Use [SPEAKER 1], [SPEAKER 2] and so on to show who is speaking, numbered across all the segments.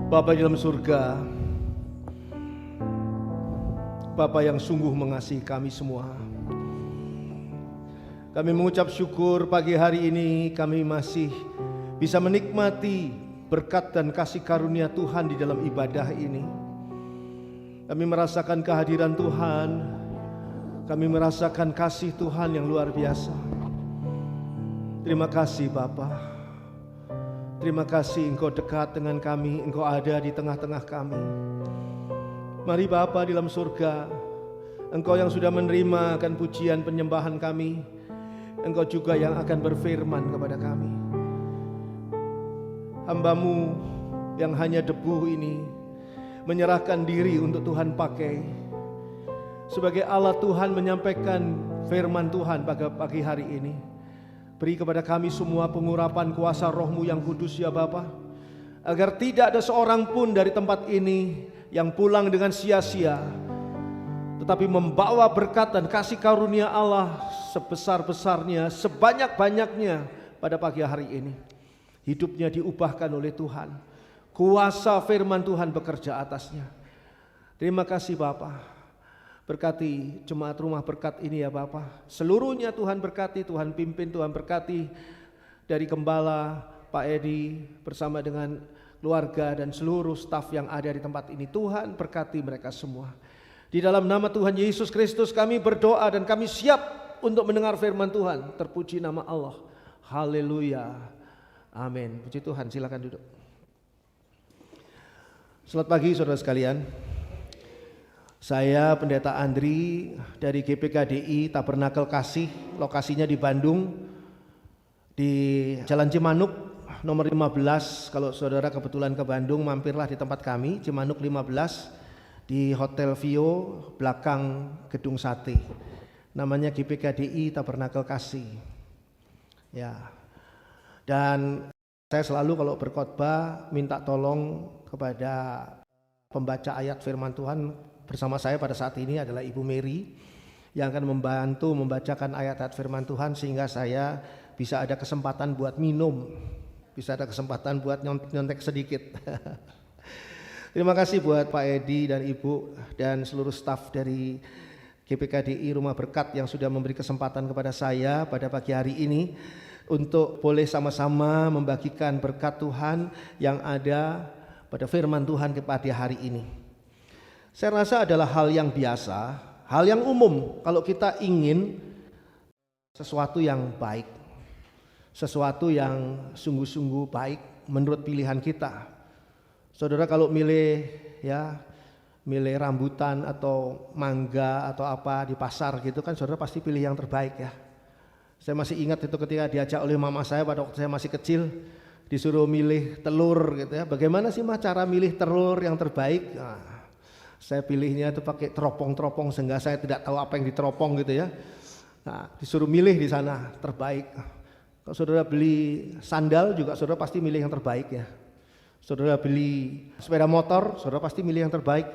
[SPEAKER 1] Bapa di dalam surga, Bapa yang sungguh mengasihi kami semua, kami mengucap syukur pagi hari ini kami masih bisa menikmati berkat dan kasih karunia Tuhan di dalam ibadah ini. Kami merasakan kehadiran Tuhan, kami merasakan kasih Tuhan yang luar biasa. Terima kasih Bapa. Terima kasih Engkau dekat dengan kami, Engkau ada di tengah-tengah kami. Mari Bapa di dalam surga, Engkau yang sudah menerima akan pujian penyembahan kami, Engkau juga yang akan berfirman kepada kami. Hamba-Mu yang hanya debu ini menyerahkan diri untuk Tuhan pakai. Sebagai Allah Tuhan menyampaikan firman Tuhan pada pagi hari ini. Beri kepada kami semua pengurapan kuasa Roh-Mu yang kudus ya Bapa, agar tidak ada seorang pun dari tempat ini yang pulang dengan sia-sia, tetapi membawa berkat dan kasih karunia Allah sebesar-besarnya, sebanyak-banyaknya pada pagi hari ini. Hidupnya diubahkan oleh Tuhan, kuasa firman Tuhan bekerja atasnya. Terima kasih Bapa. Berkati jemaat rumah berkat ini ya Bapa. Seluruhnya Tuhan berkati, Tuhan pimpin, Tuhan berkati. Dari Gembala, Pak Edi bersama dengan keluarga dan seluruh staf yang ada di tempat ini. Tuhan berkati mereka semua. Di dalam nama Tuhan Yesus Kristus kami berdoa dan kami siap untuk mendengar firman Tuhan. Terpuji nama Allah. Haleluya. Amin. Puji Tuhan, silakan duduk. Selamat pagi saudara sekalian. Saya Pendeta Andri dari GPKDI Tabernakel Kasih, lokasinya di Bandung, di Jalan Cimanuk nomor 15. Kalau saudara kebetulan ke Bandung, mampirlah di tempat kami, Cimanuk 15, di Hotel Vio, belakang Gedung Sate. Namanya GPKDI Tabernakel Kasih. Ya. Dan saya selalu kalau berkhotbah minta tolong kepada pembaca ayat firman Tuhan. Bersama saya pada saat ini adalah Ibu Mary yang akan membantu membacakan ayat-ayat firman Tuhan sehingga saya bisa ada kesempatan buat minum, bisa ada kesempatan buat nyontek sedikit. Terima kasih buat Pak Edi dan Ibu dan seluruh staf dari GPKDI Rumah Berkat yang sudah memberi kesempatan kepada saya pada pagi hari ini untuk boleh sama-sama membagikan berkat Tuhan yang ada pada firman Tuhan kepada hari ini. Saya rasa adalah hal yang biasa, hal yang umum kalau kita ingin sesuatu yang baik, sesuatu yang sungguh-sungguh baik menurut pilihan kita. Saudara kalau milih rambutan atau mangga atau apa di pasar gitu kan, saudara pasti pilih yang terbaik ya. Saya masih ingat itu ketika diajak oleh mama saya pada waktu saya masih kecil, disuruh milih telur gitu ya. Bagaimana sih mah cara milih telur yang terbaik? Nah, saya pilihnya itu pakai teropong-teropong sehingga saya tidak tahu apa yang diteropong gitu ya. Nah, disuruh milih di sana terbaik. Kalau saudara beli sandal juga saudara pasti milih yang terbaik ya. Saudara beli sepeda motor, saudara pasti milih yang terbaik.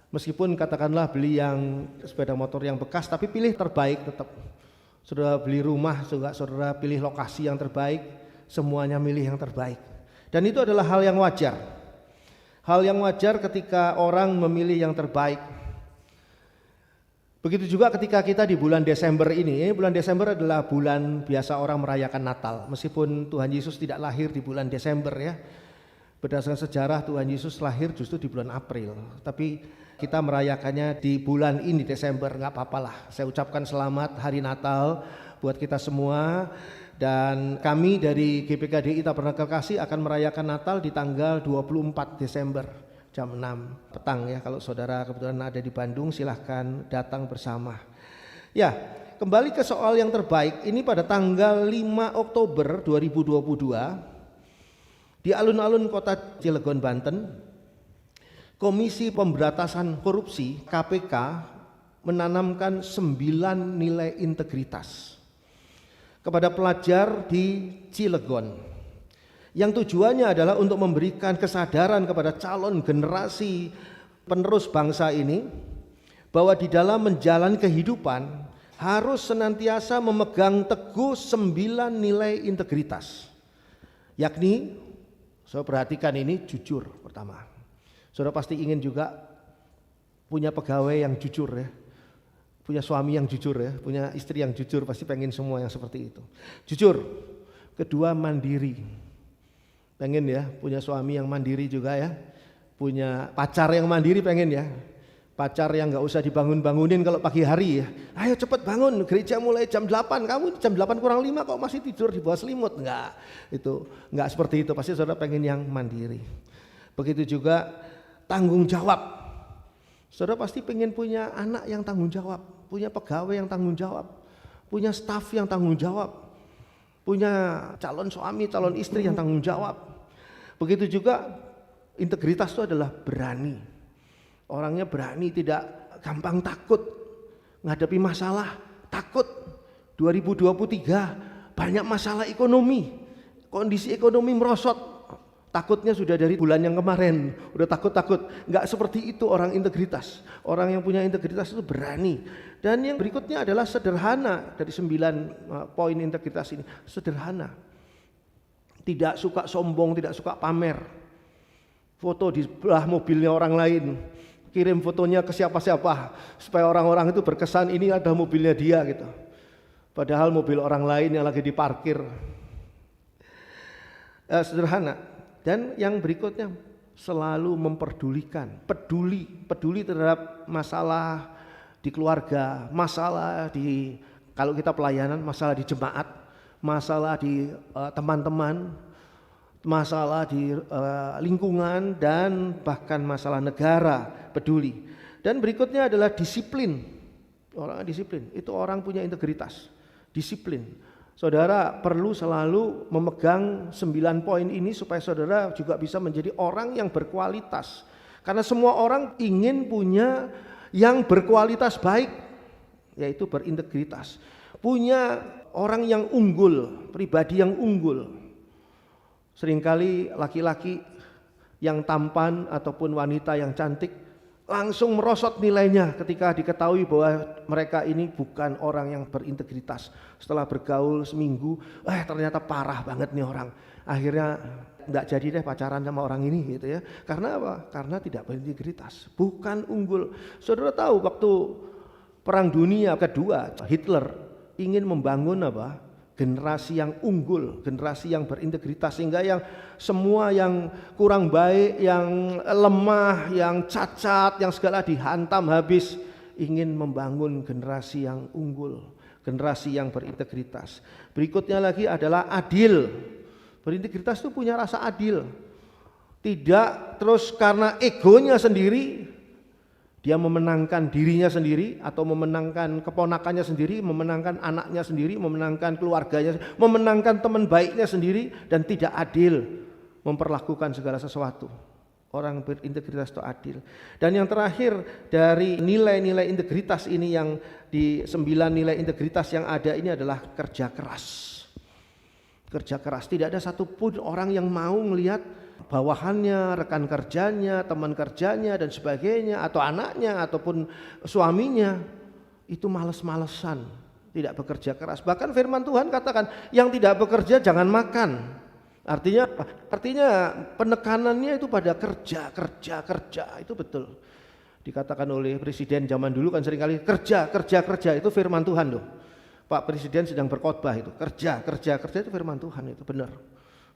[SPEAKER 1] Meskipun katakanlah beli yang sepeda motor yang bekas, tapi pilih terbaik tetap. Saudara beli rumah juga saudara pilih lokasi yang terbaik, semuanya milih yang terbaik. Dan itu adalah hal yang wajar. Hal yang wajar ketika orang memilih yang terbaik. Begitu juga ketika kita di bulan Desember ini. Bulan Desember adalah bulan biasa orang merayakan Natal. Meskipun Tuhan Yesus tidak lahir di bulan Desember ya. Berdasarkan sejarah Tuhan Yesus lahir justru di bulan April. Tapi kita merayakannya di bulan ini Desember, nggak apa-apalah. Saya ucapkan selamat Hari Natal buat kita semua. Dan kami dari GPKDI Tabernakel Kasih akan merayakan Natal di tanggal 24 Desember jam 6 petang ya. Kalau saudara kebetulan ada di Bandung silahkan datang bersama. Ya, kembali ke soal yang terbaik. Ini pada tanggal 5 Oktober 2022 di alun-alun kota Cilegon, Banten, Komisi Pemberantasan Korupsi KPK menanamkan 9 nilai integritas kepada pelajar di Cilegon, yang tujuannya adalah untuk memberikan kesadaran kepada calon generasi penerus bangsa ini bahwa di dalam menjalani kehidupan harus senantiasa memegang teguh 9 nilai integritas, yakni Saudara perhatikan ini jujur pertama. Saudara pasti ingin juga punya pegawai yang jujur ya. Punya suami yang jujur ya, punya istri yang jujur, pasti pengen semua yang seperti itu. Jujur. Kedua, mandiri. Pengen ya punya suami yang mandiri juga ya. Punya pacar yang mandiri pengen ya. Pacar yang gak usah dibangun-bangunin kalau pagi hari ya. Ayo cepet bangun, gereja mulai jam 8, kamu jam 8 kurang 5 kok masih tidur di bawah selimut. Enggak, itu enggak seperti itu, pasti saudara pengen yang mandiri. Begitu juga tanggung jawab. Saudara pasti pengen punya anak yang tanggung jawab, punya pegawai yang tanggung jawab, punya staf yang tanggung jawab, punya calon suami, calon istri yang tanggung jawab. Begitu juga integritas itu adalah berani. Orangnya berani, tidak gampang takut menghadapi masalah, takut. 2023 banyak masalah ekonomi, kondisi ekonomi merosot. Takutnya sudah dari bulan yang kemarin, udah takut-takut. Enggak seperti itu orang integritas. Orang yang punya integritas itu berani. Dan yang berikutnya adalah sederhana. Dari 9 poin integritas ini, sederhana. Tidak suka sombong, tidak suka pamer. Foto di sebelah mobilnya orang lain, kirim fotonya ke siapa-siapa supaya orang-orang itu berkesan ini ada mobilnya dia gitu. Padahal mobil orang lain yang lagi diparkir. Sederhana. Dan yang berikutnya selalu memperdulikan, peduli terhadap masalah di keluarga, masalah di kalau kita pelayanan, masalah di jemaat, masalah di teman-teman, masalah di lingkungan, dan bahkan masalah negara, peduli. Dan berikutnya adalah disiplin. Orang disiplin, itu orang punya integritas, disiplin. Saudara perlu selalu memegang 9 poin ini supaya saudara juga bisa menjadi orang yang berkualitas. Karena semua orang ingin punya yang berkualitas baik, yaitu berintegritas. Punya orang yang unggul, pribadi yang unggul. Seringkali laki-laki yang tampan ataupun wanita yang cantik langsung merosot nilainya ketika diketahui bahwa mereka ini bukan orang yang berintegritas. Setelah bergaul seminggu, ternyata parah banget nih orang. Akhirnya enggak jadi deh pacaran sama orang ini gitu ya. Karena apa? Karena tidak berintegritas, bukan unggul. Saudara tahu waktu Perang Dunia Kedua, Hitler ingin membangun apa? Generasi yang unggul, generasi yang berintegritas, sehingga yang semua yang kurang baik, yang lemah, yang cacat, yang segala dihantam habis. Ingin membangun generasi yang unggul, generasi yang berintegritas. Berikutnya lagi adalah adil. Berintegritas itu punya rasa adil. Tidak terus karena egonya sendiri, dia memenangkan dirinya sendiri atau memenangkan keponakannya sendiri, memenangkan anaknya sendiri, memenangkan keluarganya, memenangkan teman baiknya sendiri, dan tidak adil memperlakukan segala sesuatu. Orang berintegritas itu adil. Dan yang terakhir dari nilai-nilai integritas ini, yang di 9 nilai integritas yang ada ini adalah kerja keras. Kerja keras. Tidak ada satupun orang yang mau melihat bawahannya, rekan kerjanya, teman kerjanya dan sebagainya, atau anaknya ataupun suaminya itu males-malesan, tidak bekerja keras. Bahkan firman Tuhan katakan yang tidak bekerja jangan makan. Artinya penekanannya itu pada kerja, itu betul. Dikatakan oleh presiden zaman dulu kan seringkali kerja, itu firman Tuhan loh. Pak Presiden sedang berkhotbah itu, kerja itu firman Tuhan, itu benar.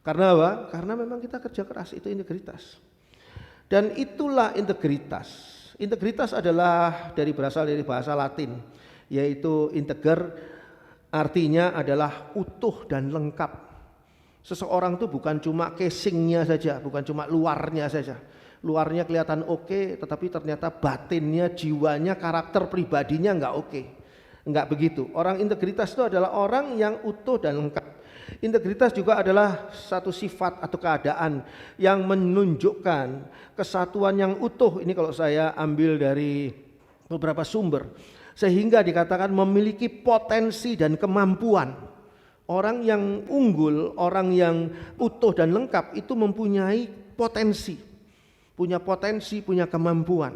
[SPEAKER 1] Karena apa? Karena memang kita kerja keras, itu integritas. Dan itulah integritas. Integritas adalah berasal dari bahasa Latin, yaitu integer, artinya adalah utuh dan lengkap. Seseorang itu bukan cuma casingnya saja, bukan cuma luarnya saja. Luarnya kelihatan oke, tetapi ternyata batinnya, jiwanya, karakter pribadinya enggak oke. Enggak begitu. Orang integritas itu adalah orang yang utuh dan lengkap. Integritas juga adalah satu sifat atau keadaan yang menunjukkan kesatuan yang utuh. Ini kalau saya ambil dari beberapa sumber, sehingga dikatakan memiliki potensi dan kemampuan. Orang yang unggul, orang yang utuh dan lengkap itu mempunyai potensi, punya kemampuan,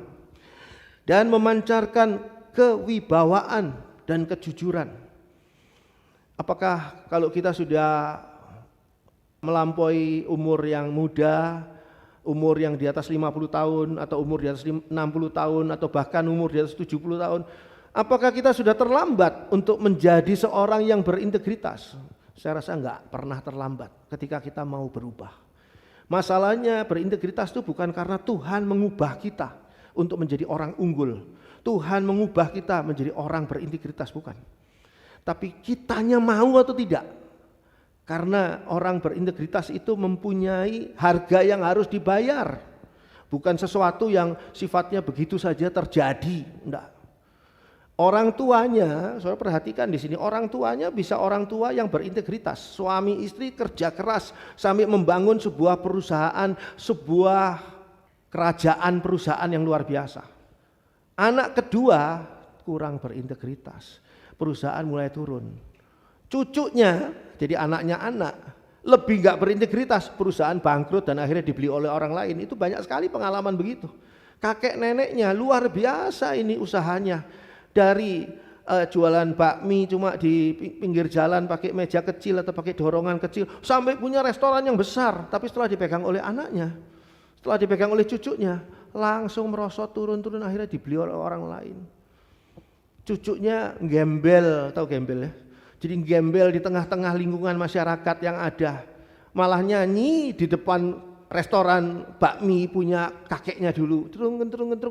[SPEAKER 1] dan memancarkan kewibawaan dan kejujuran. Apakah kalau kita sudah melampaui umur yang muda, umur yang di atas 50 tahun atau umur di atas 60 tahun atau bahkan umur di atas 70 tahun. Apakah kita sudah terlambat untuk menjadi seorang yang berintegritas? Saya rasa enggak pernah terlambat ketika kita mau berubah. Masalahnya berintegritas itu bukan karena Tuhan mengubah kita untuk menjadi orang unggul. Tuhan mengubah kita menjadi orang berintegritas, bukan. Tapi kitanya mau atau tidak. Karena orang berintegritas itu mempunyai harga yang harus dibayar. Bukan sesuatu yang sifatnya begitu saja terjadi, enggak. Orang tuanya, saudara perhatikan di sini, orang tuanya bisa orang tua yang berintegritas. Suami istri kerja keras sampai membangun sebuah perusahaan, sebuah kerajaan perusahaan yang luar biasa. Anak kedua kurang berintegritas, perusahaan mulai turun. Cucunya, jadi anaknya anak, lebih enggak berintegritas, perusahaan bangkrut dan akhirnya dibeli oleh orang lain. Itu banyak sekali pengalaman begitu. Kakek neneknya luar biasa ini usahanya. Dari jualan bakmi cuma di pinggir jalan pakai meja kecil atau pakai dorongan kecil, sampai punya restoran yang besar, tapi setelah dipegang oleh anaknya, setelah dipegang oleh cucunya, langsung merosot turun-turun, akhirnya dibeli oleh orang lain. Cucunya gembel, tahu gembel ya? Jadi gembel di tengah-tengah lingkungan masyarakat yang ada, malah nyanyi di depan restoran bakmi punya kakeknya dulu, terung,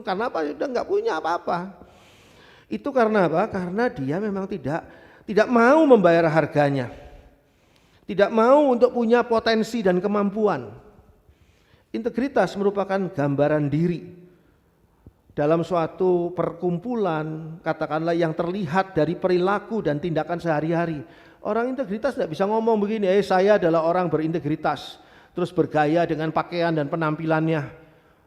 [SPEAKER 1] karena apa? Udah nggak punya apa-apa. Itu karena apa? Karena dia memang tidak mau membayar harganya, tidak mau untuk punya potensi dan kemampuan. Integritas merupakan gambaran diri dalam suatu perkumpulan, katakanlah yang terlihat dari perilaku dan tindakan sehari-hari. Orang integritas tidak bisa ngomong begini, saya adalah orang berintegritas, terus bergaya dengan pakaian dan penampilannya,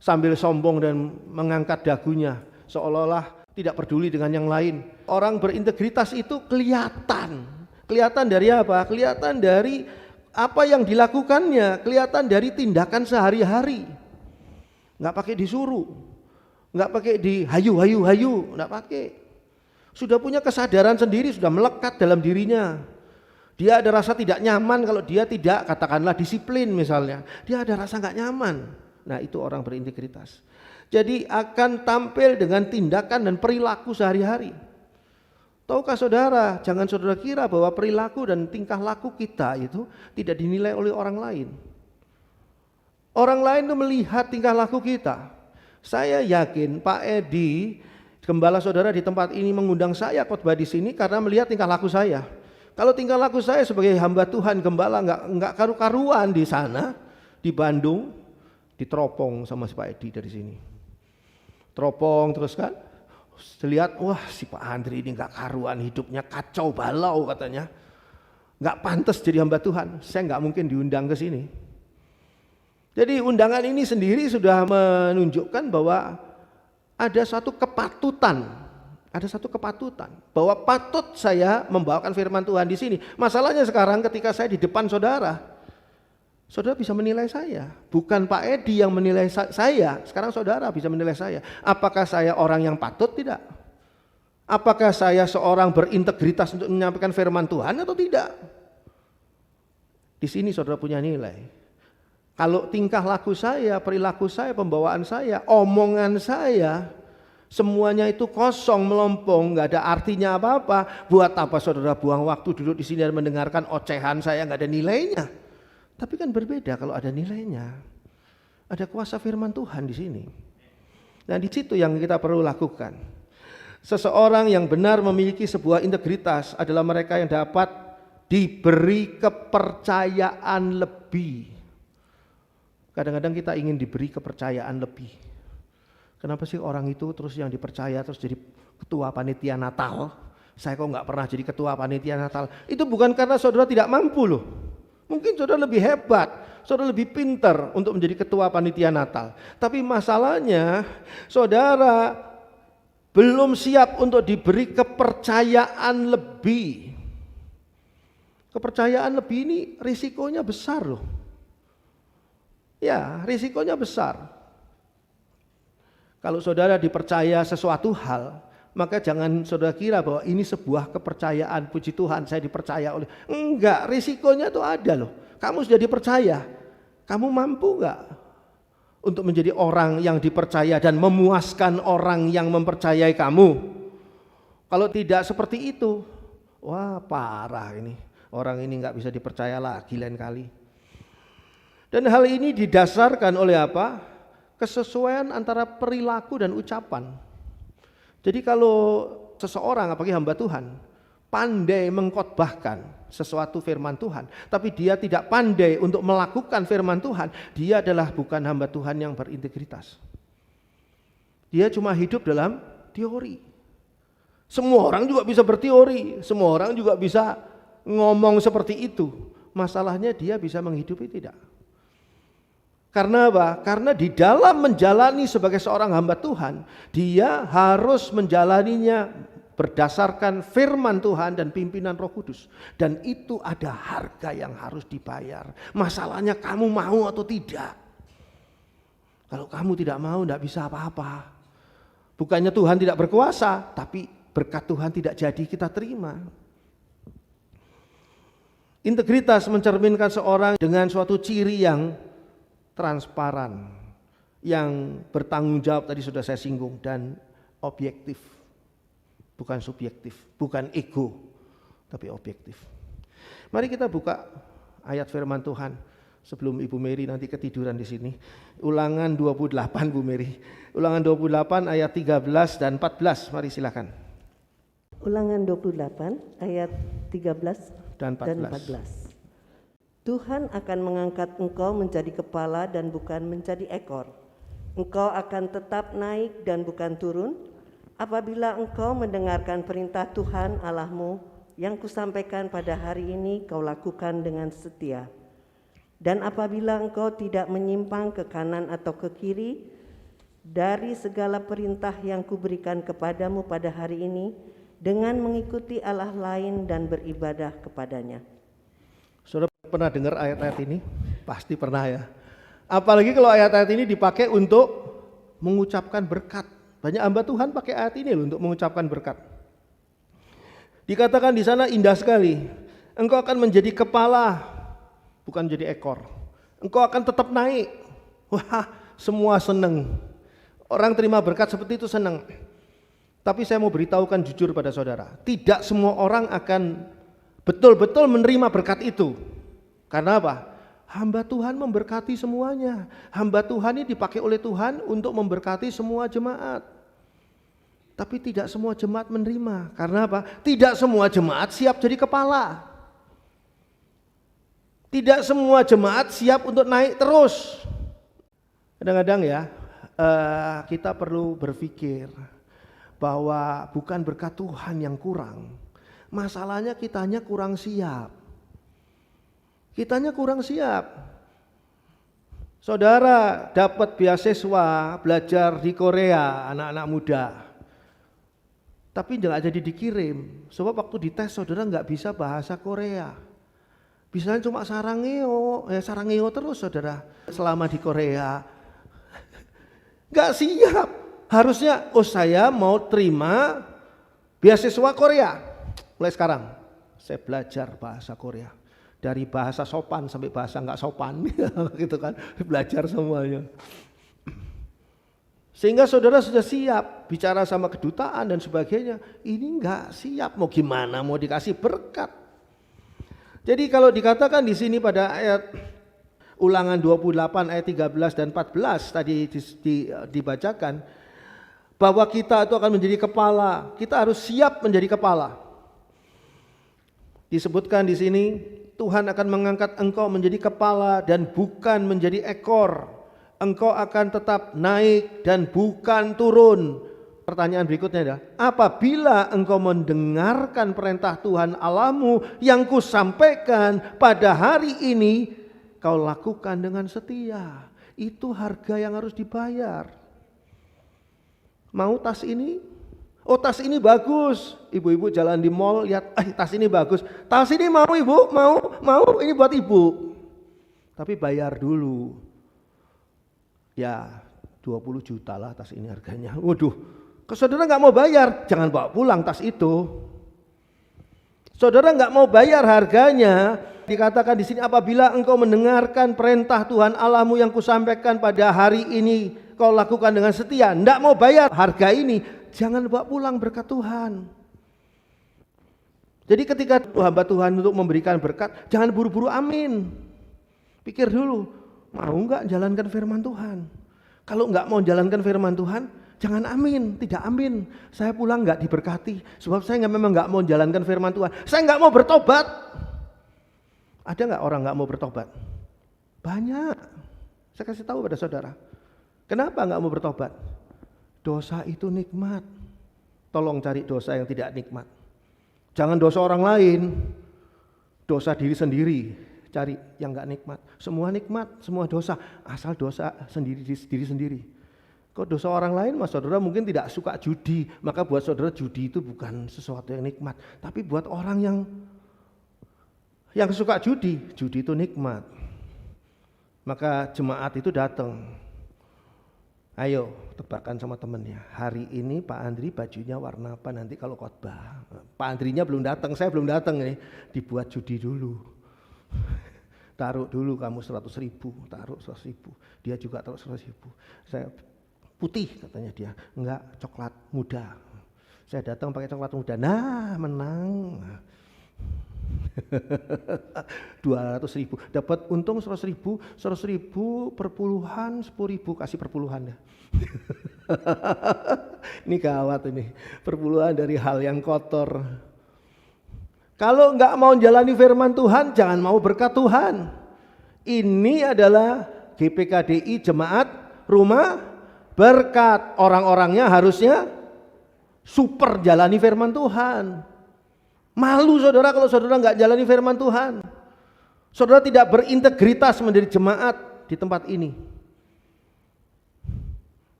[SPEAKER 1] sambil sombong dan mengangkat dagunya, seolah-olah tidak peduli dengan yang lain. Orang berintegritas itu kelihatan dari apa? Kelihatan dari apa yang dilakukannya, kelihatan dari tindakan sehari-hari. Nggak pakai disuruh, nggak pakai di hayu, nggak pakai. Sudah punya kesadaran sendiri, sudah melekat dalam dirinya. Dia ada rasa tidak nyaman kalau dia tidak, katakanlah disiplin misalnya. Dia ada rasa nggak nyaman. Nah itu orang berintegritas. Jadi akan tampil dengan tindakan dan perilaku sehari-hari. Tahukah saudara, jangan saudara kira bahwa perilaku dan tingkah laku kita itu tidak dinilai oleh orang lain. Orang lain itu melihat tingkah laku kita. Saya yakin Pak Edi, gembala saudara di tempat ini mengundang saya khotbah di sini karena melihat tingkah laku saya. Kalau tingkah laku saya sebagai hamba Tuhan, gembala enggak karu-karuan di sana, di Bandung, diteropong sama si Pak Edi dari sini. Teropong terus kan, lihat wah si Pak Andri ini enggak karuan, hidupnya kacau balau katanya, enggak pantas jadi hamba Tuhan. Saya enggak mungkin diundang ke sini. Jadi undangan ini sendiri sudah menunjukkan bahwa ada satu kepatutan bahwa patut saya membawakan firman Tuhan di sini. Masalahnya sekarang ketika saya di depan saudara bisa menilai saya, bukan Pak Edi yang menilai saya. Sekarang saudara bisa menilai saya. Apakah saya orang yang patut tidak? Apakah saya seorang berintegritas untuk menyampaikan firman Tuhan atau tidak? Di sini saudara punya nilai. Kalau tingkah laku saya, perilaku saya, pembawaan saya, omongan saya, semuanya itu kosong, melompong, nggak ada artinya apa-apa. Buat apa saudara buang waktu duduk di sini dan mendengarkan ocehan saya, nggak ada nilainya. Tapi kan berbeda kalau ada nilainya. Ada kuasa firman Tuhan di sini. Nah di situ yang kita perlu lakukan. Seseorang yang benar memiliki sebuah integritas adalah mereka yang dapat diberi kepercayaan lebih. Kadang-kadang kita ingin diberi kepercayaan lebih. Kenapa sih orang itu terus yang dipercaya terus jadi ketua panitia Natal? Saya kok nggak pernah jadi ketua panitia Natal. Itu bukan karena saudara tidak mampu loh. Mungkin saudara lebih hebat, saudara lebih pintar untuk menjadi ketua panitia Natal. Tapi masalahnya saudara belum siap untuk diberi kepercayaan lebih. Kepercayaan lebih ini risikonya besar loh. Ya, risikonya besar. Kalau saudara dipercaya sesuatu hal, Maka jangan saudara kira bahwa ini sebuah kepercayaan, puji Tuhan saya dipercaya oleh. Enggak, risikonya tuh ada loh. Kamu sudah dipercaya, kamu mampu enggak untuk menjadi orang yang dipercaya dan memuaskan orang yang mempercayai kamu? Kalau tidak seperti itu, wah parah ini. Orang ini enggak bisa dipercaya lagi lain kali. Dan hal ini didasarkan oleh apa? Kesesuaian antara perilaku dan ucapan. Jadi kalau seseorang, apalagi hamba Tuhan, pandai mengkhotbahkan sesuatu firman Tuhan, tapi dia tidak pandai untuk melakukan firman Tuhan, dia adalah bukan hamba Tuhan yang berintegritas. Dia cuma hidup dalam teori. Semua orang juga bisa berteori, semua orang juga bisa ngomong seperti itu. Masalahnya dia bisa menghidupi tidak. Karena apa? Karena di dalam menjalani sebagai seorang hamba Tuhan, dia harus menjalaninya berdasarkan firman Tuhan dan pimpinan Roh Kudus. Dan itu ada harga yang harus dibayar. Masalahnya kamu mau atau tidak. Kalau kamu tidak mau, tidak bisa apa-apa. Bukannya Tuhan tidak berkuasa, tapi berkat Tuhan tidak jadi kita terima. Integritas mencerminkan seorang dengan suatu ciri yang transparan, yang bertanggung jawab, tadi sudah saya singgung, dan objektif, bukan subjektif, bukan ego, tapi objektif. Mari kita buka ayat firman Tuhan sebelum Ibu Mary nanti ketiduran di sini. Ulangan 28 Bu Mary. Ulangan 28 ayat 13 dan 14. Mari silakan.
[SPEAKER 2] Ulangan 28 ayat 13 dan 14. Tuhan akan mengangkat engkau menjadi kepala dan bukan menjadi ekor. Engkau akan tetap naik dan bukan turun apabila engkau mendengarkan perintah Tuhan Allahmu yang kusampaikan pada hari ini kau lakukan dengan setia. Dan apabila engkau tidak menyimpang ke kanan atau ke kiri dari segala perintah yang kuberikan kepadamu pada hari ini dengan mengikuti Allah lain dan beribadah kepadanya.
[SPEAKER 1] Saudara pernah dengar ayat-ayat ini? Pasti pernah ya. Apalagi kalau ayat-ayat ini dipakai untuk mengucapkan berkat. Banyak hamba Tuhan pakai ayat ini loh untuk mengucapkan berkat. Dikatakan di sana indah sekali. Engkau akan menjadi kepala, bukan menjadi ekor. Engkau akan tetap naik. Wah, semua senang. Orang terima berkat seperti itu senang. Tapi saya mau beritahukan jujur pada saudara, tidak semua orang akan betul-betul menerima berkat itu. Karena apa? Hamba Tuhan memberkati semuanya. Hamba Tuhan ini dipakai oleh Tuhan untuk memberkati semua jemaat. Tapi tidak semua jemaat menerima. Karena apa? Tidak semua jemaat siap jadi kepala. Tidak semua jemaat siap untuk naik terus. Kadang-kadang ya, kita perlu berpikir bahwa bukan berkat Tuhan yang kurang. Masalahnya kitanya kurang siap. Kitanya kurang siap. Saudara dapat beasiswa belajar di Korea, anak-anak muda. Tapi nggak jadi dikirim. Sebab waktu dites saudara nggak bisa bahasa Korea. Bisanya cuma sarangeo terus saudara selama di Korea. Nggak siap. Harusnya, saya mau terima beasiswa Korea. Mulai sekarang saya belajar bahasa Korea. Dari bahasa sopan sampai bahasa nggak sopan, gitu kan, belajar semuanya. Sehingga saudara sudah siap bicara sama kedutaan dan sebagainya. Ini nggak siap, mau gimana, mau dikasih berkat. Jadi kalau dikatakan di sini pada ayat Ulangan 28 ayat 13 dan 14 tadi dibacakan, bahwa kita itu akan menjadi kepala, kita harus siap menjadi kepala. Disebutkan di sini, Tuhan akan mengangkat engkau menjadi kepala dan bukan menjadi ekor. Engkau akan tetap naik dan bukan turun. Pertanyaan berikutnya adalah, apabila engkau mendengarkan perintah Tuhan Allahmu yang kusampaikan pada hari ini, kau lakukan dengan setia. Itu harga yang harus dibayar. Mau tas ini? Oh, tas ini bagus. Ibu-ibu jalan di mall lihat, tas ini bagus. Tas ini mau ibu? Mau, ini buat ibu. Tapi bayar dulu. Ya 20 juta lah tas ini harganya. Waduh, Kalau saudara nggak mau bayar, jangan bawa pulang tas itu. Saudara nggak mau bayar harganya, dikatakan di sini, apabila engkau mendengarkan perintah Tuhan Allahmu yang kusampaikan pada hari ini, kau lakukan dengan setia, nggak mau bayar harga ini, jangan bawa pulang berkat Tuhan. Jadi ketika hamba Tuhan untuk memberikan berkat, jangan buru-buru amin. Pikir dulu, mau nggak jalankan firman Tuhan? Kalau nggak mau jalankan firman Tuhan, jangan amin, tidak amin. Saya pulang nggak diberkati, sebab saya memang nggak mau jalankan firman Tuhan. Saya nggak mau bertobat. Ada nggak orang nggak mau bertobat? Banyak. Saya kasih tahu pada saudara. Kenapa nggak mau bertobat? Dosa itu nikmat. Tolong cari dosa yang tidak nikmat. Jangan dosa orang lain, dosa diri sendiri. Cari yang nggak nikmat. Semua nikmat, semua dosa. Asal dosa sendiri diri sendiri. Kalau dosa orang lain, mas saudara mungkin tidak suka judi, maka buat saudara judi itu bukan sesuatu yang nikmat. Tapi buat orang yang suka judi itu nikmat. Maka jemaat itu datang. Ayo tebakan sama temennya, hari ini Pak Andri bajunya warna apa nanti kalau khotbah. Pak Andrinya belum datang, saya belum datang nih. Dibuat judi dulu. Taruh dulu kamu 100.000, taruh 100.000. Dia juga taruh 100.000. Saya putih katanya dia, enggak, coklat muda. Saya datang pakai coklat muda, nah menang. 200.000, dapat untung 100.000 perpuluhan, 10.000 kasih perpuluhan ya. Ini gawat ini, perpuluhan dari hal yang kotor. Kalau enggak mau jalani firman Tuhan, jangan mau berkat Tuhan. Ini adalah GPKDI Jemaat Rumah Berkat. Orang-orangnya harusnya super jalani firman Tuhan. Malu saudara kalau saudara nggak jalani firman Tuhan. Saudara tidak berintegritas menjadi jemaat di tempat ini.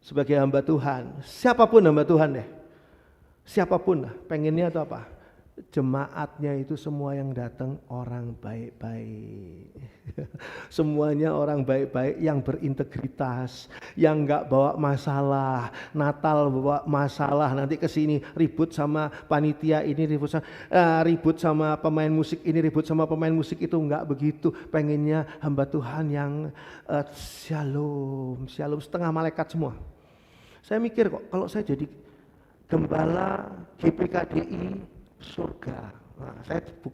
[SPEAKER 1] Sebagai hamba Tuhan, siapapun hamba Tuhan deh. Siapapun lah, pengennya itu apa? Jemaatnya itu semua yang datang orang baik-baik. Semuanya orang baik-baik yang berintegritas, yang enggak bawa masalah. Natal bawa masalah, nanti ke sini ribut sama panitia ini, ribut sama pemain musik ini, ribut sama pemain musik itu, enggak begitu. Pengennya hamba Tuhan yang shalom, setengah malaikat semua. Saya mikir kok kalau saya jadi gembala GPKDI surga.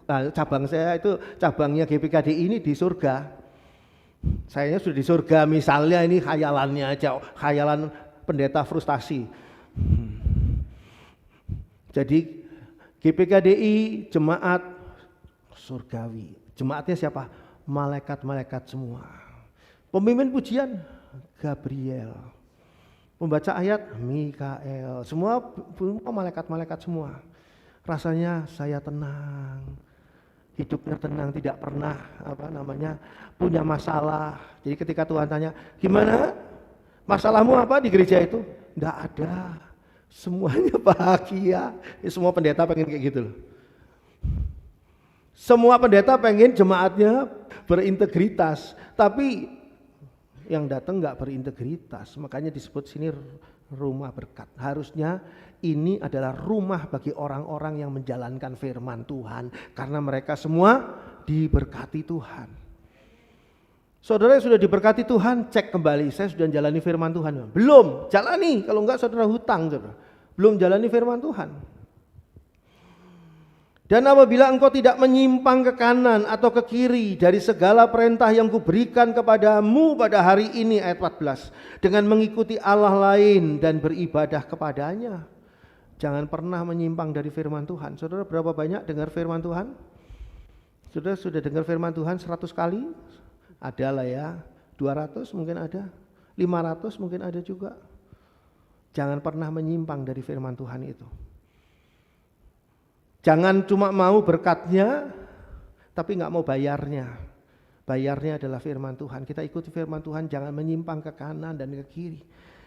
[SPEAKER 1] Nah, cabang saya itu cabangnya GPKDI ini di surga. Saya sudah di surga, misalnya ini khayalannya aja, khayalan pendeta frustasi. Jadi GPKDI jemaat surgawi. Jemaatnya siapa? Malaikat-malaikat semua. Pemimpin pujian Gabriel. Pembaca ayat Mikael. Semua malaikat-malaikat semua. Rasanya saya tenang, hidupnya tenang, tidak pernah punya masalah. Jadi ketika Tuhan tanya, gimana? Masalahmu apa di gereja itu? Enggak ada, semuanya bahagia. Semua pendeta pengen kayak gitu loh. Semua pendeta pengen jemaatnya berintegritas, tapi yang datang enggak berintegritas. Makanya disebut sini rumah berkat. Harusnya ini adalah rumah bagi orang-orang yang menjalankan firman Tuhan, karena mereka semua diberkati Tuhan. Saudara yang sudah diberkati Tuhan, cek kembali, saya sudah jalani firman Tuhan. Belum, jalani. Kalau enggak saudara hutang, saudara. Belum jalani firman Tuhan. Dan apabila engkau tidak menyimpang ke kanan atau ke kiri dari segala perintah yang kuberikan kepadamu pada hari ini, ayat 14, dengan mengikuti Allah lain dan beribadah kepadanya. Jangan pernah menyimpang dari firman Tuhan. Saudara berapa banyak dengar firman Tuhan? Saudara sudah dengar firman Tuhan 100 kali? Ada lah ya, 200 mungkin ada, 500 mungkin ada juga. Jangan pernah menyimpang dari firman Tuhan itu. Jangan cuma mau berkatnya, tapi nggak mau bayarnya. Bayarnya adalah firman Tuhan. Kita ikuti firman Tuhan, jangan menyimpang ke kanan dan ke kiri.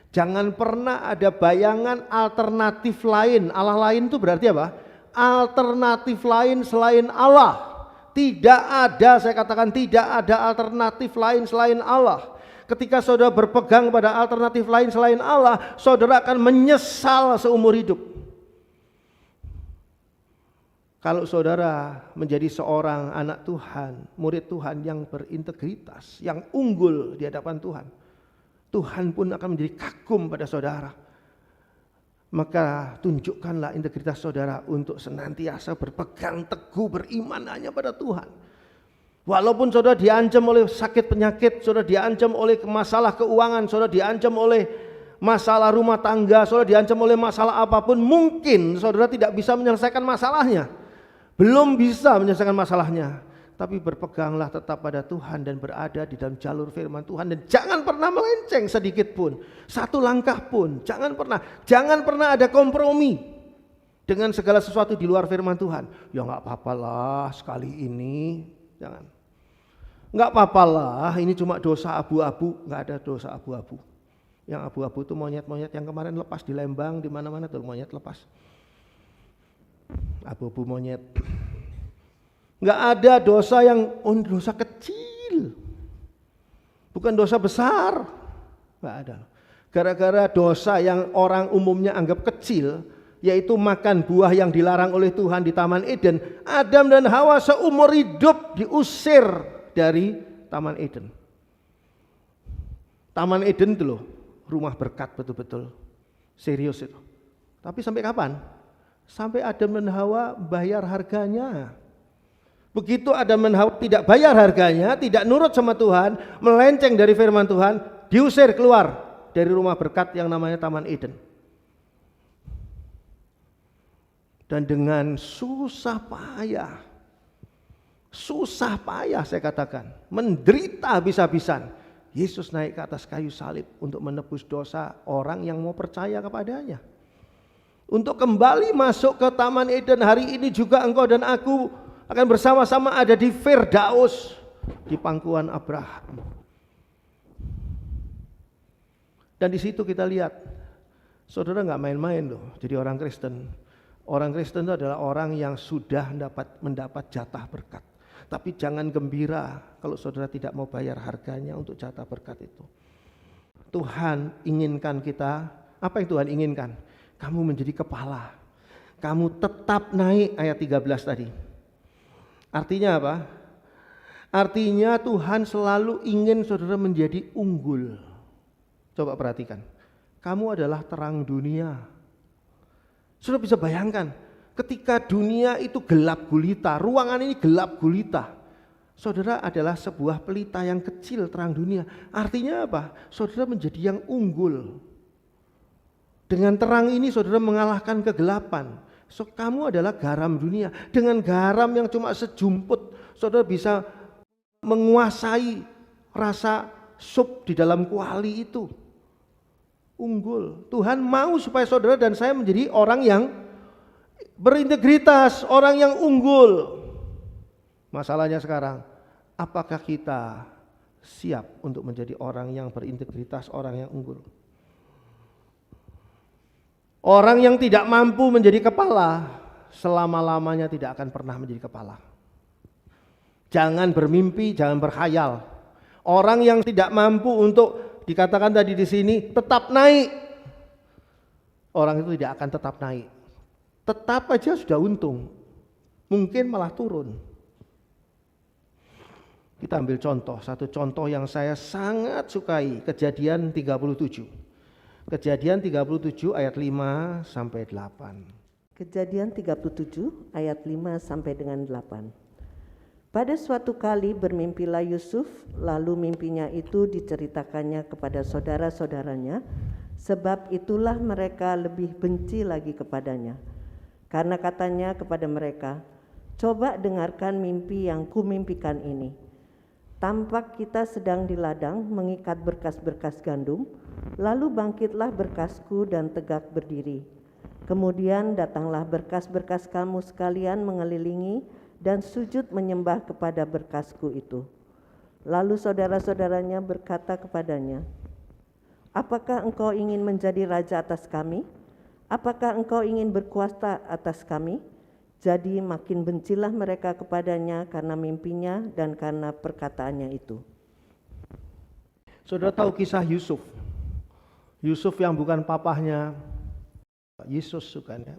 [SPEAKER 1] Jangan pernah ada bayangan alternatif lain. Allah lain itu berarti apa? Alternatif lain selain Allah. Tidak ada, saya katakan tidak ada alternatif lain selain Allah. Ketika saudara berpegang pada alternatif lain selain Allah, saudara akan menyesal seumur hidup. Kalau saudara menjadi seorang anak Tuhan, murid Tuhan yang berintegritas, yang unggul di hadapan Tuhan, Tuhan pun akan menjadi kagum pada saudara. Maka tunjukkanlah integritas saudara untuk senantiasa berpegang teguh beriman hanya pada Tuhan. Walaupun saudara diancam oleh sakit penyakit, saudara diancam oleh masalah keuangan, saudara diancam oleh masalah rumah tangga, saudara diancam oleh masalah apapun, mungkin saudara tidak bisa menyelesaikan masalahnya. Belum bisa menyelesaikan masalahnya, tapi berpeganglah tetap pada Tuhan dan berada di dalam jalur firman Tuhan, dan jangan pernah melenceng sedikit pun, satu langkah pun, jangan pernah ada kompromi dengan segala sesuatu di luar firman Tuhan. Ya nggak apa-apalah sekali ini, jangan. Nggak apa-apalah, ini cuma dosa abu-abu. Nggak ada dosa abu-abu. Yang abu-abu itu monyet-monyet yang kemarin lepas di Lembang, di mana-mana tuh monyet lepas. Abu-abu monyet. Nggak ada dosa yang dosa kecil, bukan dosa besar. Nggak ada. Gara-gara dosa yang orang umumnya anggap kecil, yaitu makan buah yang dilarang oleh Tuhan di Taman Eden, Adam dan Hawa seumur hidup diusir dari Taman Eden. Taman Eden itu loh, rumah berkat betul-betul, serius itu. Tapi sampai kapan? Sampai Adam dan Hawa bayar harganya. Begitu Adam dan Hawa tidak bayar harganya, tidak nurut sama Tuhan, melenceng dari firman Tuhan, diusir keluar dari rumah berkat yang namanya Taman Eden. Dan dengan susah payah saya katakan, menderita habis-habisan, Yesus naik ke atas kayu salib untuk menebus dosa orang yang mau percaya kepadanya. Untuk kembali masuk ke Taman Eden, hari ini juga engkau dan aku akan bersama-sama ada di Firdaus, di pangkuan Abraham. Dan di situ kita lihat, saudara nggak main-main loh jadi orang Kristen. Orang Kristen itu adalah orang yang sudah mendapat jatah berkat. Tapi jangan gembira kalau saudara tidak mau bayar harganya untuk jatah berkat itu. Tuhan inginkan kita, apa yang Tuhan inginkan? Kamu menjadi kepala, kamu tetap naik, ayat 13 tadi. Artinya apa? Artinya Tuhan selalu ingin saudara menjadi unggul. Coba perhatikan, kamu adalah terang dunia. Saudara bisa bayangkan, ketika dunia itu gelap gulita, ruangan ini gelap gulita, saudara adalah sebuah pelita yang kecil terang dunia. Artinya apa? Saudara menjadi yang unggul. Dengan terang ini saudara mengalahkan kegelapan. So, kamu adalah garam dunia. Dengan garam yang cuma sejumput, saudara bisa menguasai rasa sup di dalam kuali itu. Unggul. Tuhan mau supaya saudara dan saya menjadi orang yang berintegritas, orang yang unggul. Masalahnya sekarang, apakah kita siap untuk menjadi orang yang berintegritas, orang yang unggul? Orang yang tidak mampu menjadi kepala, selama-lamanya tidak akan pernah menjadi kepala. Jangan bermimpi, jangan berkhayal. Orang yang tidak mampu untuk dikatakan tadi di sini tetap naik, orang itu tidak akan tetap naik. Tetap aja sudah untung, mungkin malah turun. Kita ambil contoh, satu contoh yang saya sangat sukai, Kejadian 37. Kejadian 37 ayat 5 sampai 8.
[SPEAKER 2] Kejadian 37 ayat 5 sampai dengan 8. Pada suatu kali bermimpilah Yusuf, lalu mimpinya itu diceritakannya kepada saudara-saudaranya, sebab itulah mereka lebih benci lagi kepadanya. Karena katanya kepada mereka, coba dengarkan mimpi yang kumimpikan ini. Tampak kita sedang di ladang mengikat berkas-berkas gandum, lalu bangkitlah berkasku dan tegak berdiri. Kemudian datanglah berkas-berkas kamu sekalian mengelilingi dan sujud menyembah kepada berkasku itu. Lalu saudara-saudaranya berkata kepadanya, apakah engkau ingin menjadi raja atas kami? Apakah engkau ingin berkuasa atas kami? Jadi makin bencilah mereka kepadanya karena mimpinya dan karena perkataannya itu.
[SPEAKER 1] Saudara tahu kisah Yusuf. Yusuf yang bukan papahnya Yesus,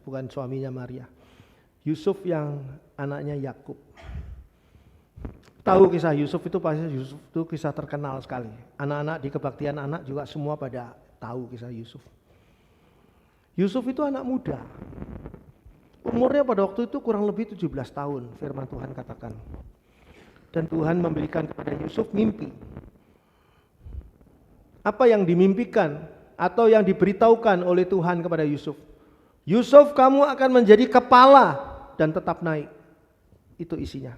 [SPEAKER 1] bukan suaminya Maria. Yusuf yang anaknya Yakub. Tahu kisah Yusuf itu, pasti Yusuf itu kisah terkenal sekali. Anak-anak di kebaktian anak juga semua pada tahu kisah Yusuf. Yusuf itu anak muda. Umurnya pada waktu itu kurang lebih 17 tahun, firman Tuhan katakan. Dan Tuhan memberikan kepada Yusuf mimpi. Apa yang dimimpikan atau yang diberitahukan oleh Tuhan kepada Yusuf? Yusuf, kamu akan menjadi kepala dan tetap naik. Itu isinya.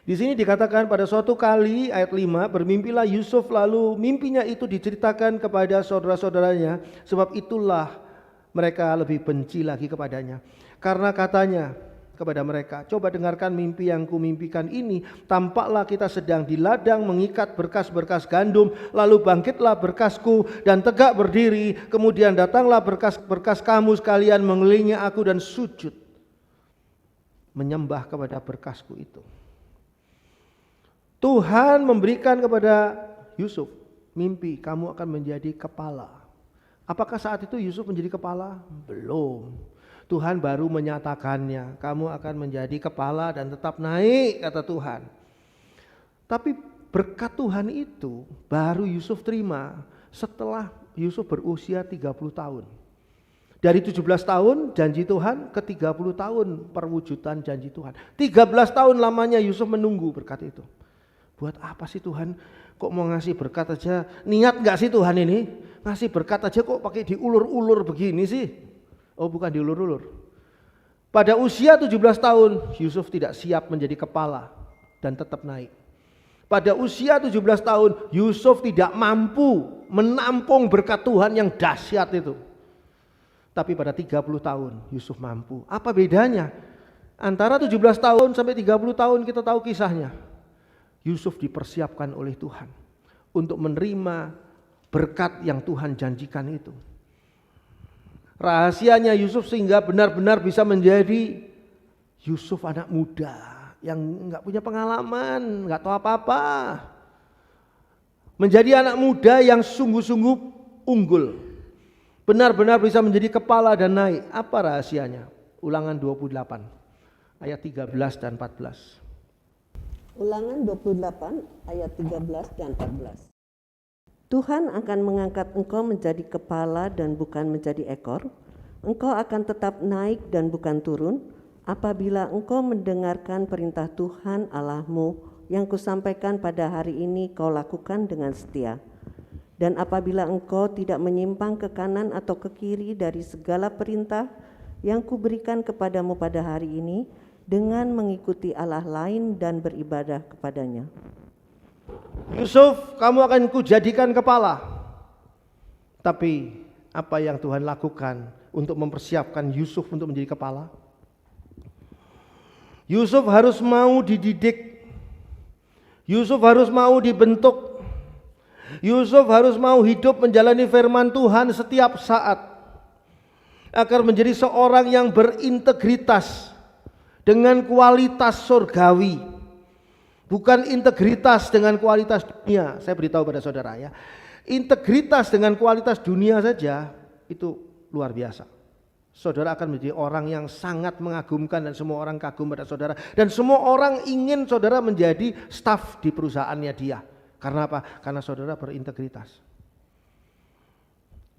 [SPEAKER 1] Di sini dikatakan pada suatu kali ayat 5, bermimpilah Yusuf, lalu mimpinya itu diceritakan kepada saudara-saudaranya, sebab itulah mereka lebih benci lagi kepadanya. Karena katanya kepada mereka, coba dengarkan mimpi yang kumimpikan ini. Tampaklah kita sedang di ladang mengikat berkas-berkas gandum, lalu bangkitlah berkasku dan tegak berdiri. Kemudian datanglah berkas-berkas kamu sekalian mengelilingi aku dan sujud menyembah kepada berkasku itu. Tuhan memberikan kepada Yusuf mimpi, kamu akan menjadi kepala. Apakah saat itu Yusuf menjadi kepala? Belum. Tuhan baru menyatakannya, kamu akan menjadi kepala dan tetap naik, kata Tuhan. Tapi berkat Tuhan itu baru Yusuf terima setelah Yusuf berusia 30 tahun. Dari 17 tahun janji Tuhan ke 30 tahun perwujudan janji Tuhan. 13 tahun lamanya Yusuf menunggu berkat itu. Buat apa sih Tuhan kok mau ngasih berkat aja? Niat gak sih Tuhan ini? Ngasih berkat aja kok pakai diulur-ulur begini sih? Oh, bukan diulur-ulur. Pada usia 17 tahun Yusuf tidak siap menjadi kepala dan tetap naik. Pada usia 17 tahun Yusuf tidak mampu menampung berkat Tuhan yang dahsyat itu. Tapi pada 30 tahun Yusuf mampu. Apa bedanya? Antara 17 tahun sampai 30 tahun kita tahu kisahnya. Yusuf dipersiapkan oleh Tuhan untuk menerima berkat yang Tuhan janjikan itu. Rahasianya Yusuf sehingga benar-benar bisa menjadi Yusuf anak muda yang enggak punya pengalaman, enggak tahu apa-apa. Menjadi anak muda yang sungguh-sungguh unggul. Benar-benar bisa menjadi kepala dan naik. Apa rahasianya? Ulangan 28 ayat 13 dan 14.
[SPEAKER 2] Ulangan 28 ayat 13 dan 14. Tuhan akan mengangkat engkau menjadi kepala dan bukan menjadi ekor. Engkau akan tetap naik dan bukan turun apabila engkau mendengarkan perintah Tuhan Allahmu yang kusampaikan pada hari ini kau lakukan dengan setia. Dan apabila engkau tidak menyimpang ke kanan atau ke kiri dari segala perintah yang kuberikan kepadamu pada hari ini dengan mengikuti Allah lain dan beribadah kepadanya.
[SPEAKER 1] Yusuf, kamu akan kujadikan kepala. Tapi apa yang Tuhan lakukan untuk mempersiapkan Yusuf untuk menjadi kepala? Yusuf harus mau dididik. Yusuf harus mau dibentuk. Yusuf harus mau hidup menjalani firman Tuhan setiap saat agar menjadi seorang yang berintegritas dengan kualitas surgawi. Bukan integritas dengan kualitas dunia. Saya beritahu pada saudara ya, integritas dengan kualitas dunia saja itu luar biasa. Saudara akan menjadi orang yang sangat mengagumkan dan semua orang kagum pada saudara. Dan semua orang ingin saudara menjadi staf di perusahaannya dia. Karena apa? Karena saudara berintegritas.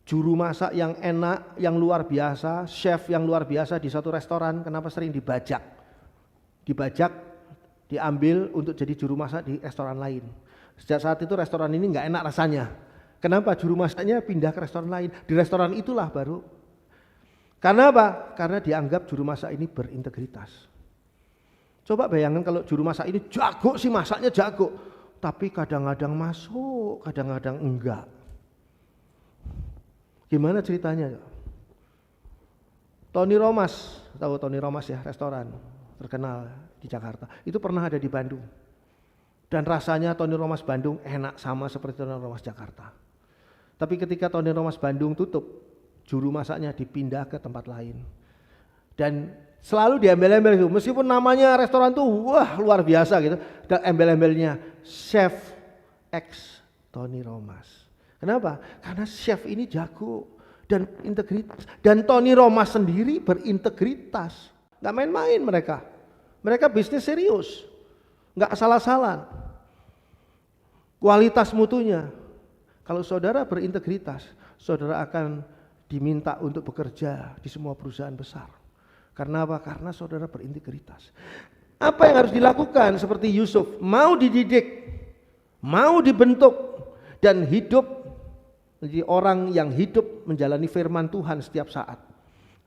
[SPEAKER 1] Juru masak yang enak, yang luar biasa, chef yang luar biasa di satu restoran, kenapa sering dibajak? Dibajak, diambil untuk jadi juru masak di restoran lain. Sejak saat itu restoran ini nggak enak rasanya. Kenapa? Juru masaknya pindah ke restoran lain. Di restoran itulah baru. Karena apa? Karena dianggap juru masak ini berintegritas. Coba bayangkan kalau juru masak ini jago sih, masaknya jago, tapi kadang-kadang masuk, kadang-kadang enggak. Gimana ceritanya? Tony Romas, tahu Tony Romas ya, restoran terkenal di Jakarta. Itu pernah ada di Bandung. Dan rasanya Tony Romas Bandung enak sama seperti Tony Romas Jakarta. Tapi ketika Tony Romas Bandung tutup, juru masaknya dipindah ke tempat lain. Dan selalu diembel-embel itu, meskipun namanya restoran tuh wah luar biasa gitu, dan embel-embelnya Chef X Tony Romas. Kenapa? Karena chef ini jago dan integritas. Dan Tony Romas sendiri berintegritas. Gak main-main mereka. Mereka bisnis serius. Gak salah-salah. Kualitas mutunya. Kalau saudara berintegritas, saudara akan diminta untuk bekerja di semua perusahaan besar. Karena apa? Karena saudara berintegritas. Apa yang harus dilakukan seperti Yusuf? Mau dididik, mau dibentuk, dan hidup menjadi orang yang hidup menjalani firman Tuhan setiap saat.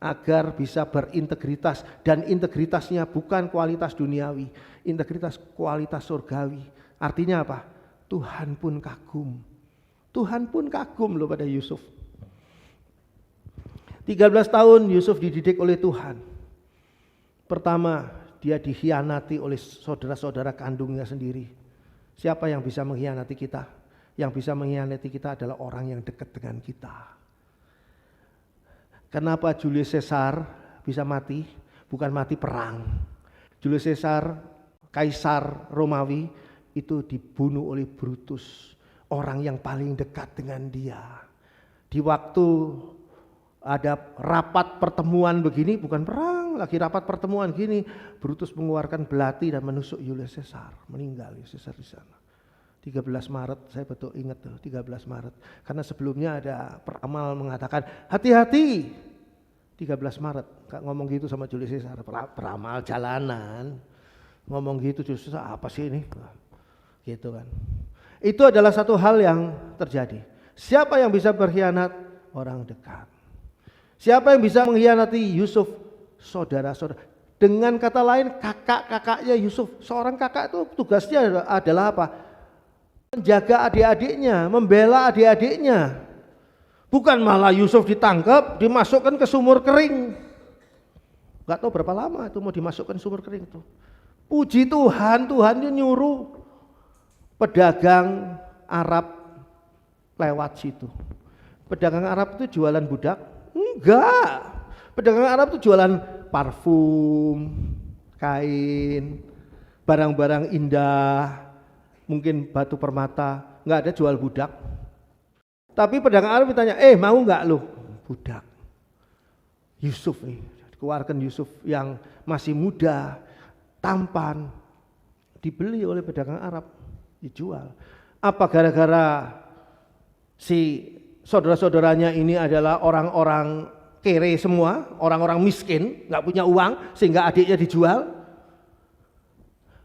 [SPEAKER 1] Agar bisa berintegritas, dan integritasnya bukan kualitas duniawi, integritas kualitas surgawi. Artinya apa? Tuhan pun kagum. Tuhan pun kagum loh pada Yusuf. 13 tahun Yusuf dididik oleh Tuhan. Pertama, dia dikhianati oleh saudara-saudara kandungnya sendiri. Siapa yang bisa mengkhianati kita? Yang bisa mengkhianati kita adalah orang yang dekat dengan kita. Kenapa Julius Caesar bisa mati? Bukan mati perang. Julius Caesar, kaisar Romawi, itu dibunuh oleh Brutus, orang yang paling dekat dengan dia. Di waktu ada rapat pertemuan begini, bukan perang, lagi rapat pertemuan gini, Brutus mengeluarkan belati dan menusuk Julius Caesar, meninggal Julius Caesar di sana. 13 Maret, saya betul ingat tuh 13 Maret. Karena sebelumnya ada peramal mengatakan, hati-hati 13 Maret. Gak ngomong gitu sama Julius Caesar, peramal jalanan. Ngomong gitu Julius Caesar, apa sih ini? Gitu kan. Itu adalah satu hal yang terjadi. Siapa yang bisa berkhianat? Orang dekat. Siapa yang bisa mengkhianati Yusuf? Saudara-saudara. Dengan kata lain, kakak-kakaknya Yusuf. Seorang kakak itu tugasnya adalah apa? Menjaga adik-adiknya, membela adik-adiknya. Bukan malah Yusuf ditangkap, dimasukkan ke sumur kering. Gak tahu berapa lama itu mau dimasukkan sumur kering itu. Puji Tuhan, Tuhan dia nyuruh pedagang Arab lewat situ. Pedagang Arab itu jualan budak? Enggak. Pedagang Arab itu jualan parfum, kain, barang-barang indah, mungkin batu permata, enggak ada jual budak. Tapi pedagang Arab ditanya, mau enggak lu budak? Yusuf nih, keluarkan Yusuf yang masih muda, tampan, dibeli oleh pedagang Arab, dijual. Apa gara-gara si saudara-saudaranya ini adalah orang-orang kere semua, orang-orang miskin, enggak punya uang sehingga adiknya dijual?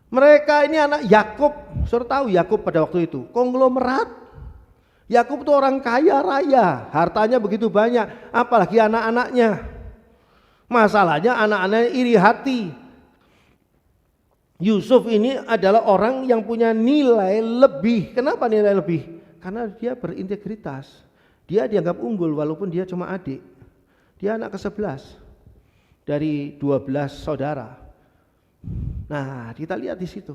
[SPEAKER 1] Mereka ini anak Yakub. Saudara tahu Yakub pada waktu itu konglomerat. Yakub itu orang kaya raya, hartanya begitu banyak, apalagi anak-anaknya. Masalahnya anak-anaknya iri hati. Yusuf ini adalah orang yang punya nilai lebih. Kenapa nilai lebih? Karena dia berintegritas. Dia dianggap unggul walaupun dia cuma adik. Dia anak ke-11 dari 12 saudara. Nah, kita lihat di situ.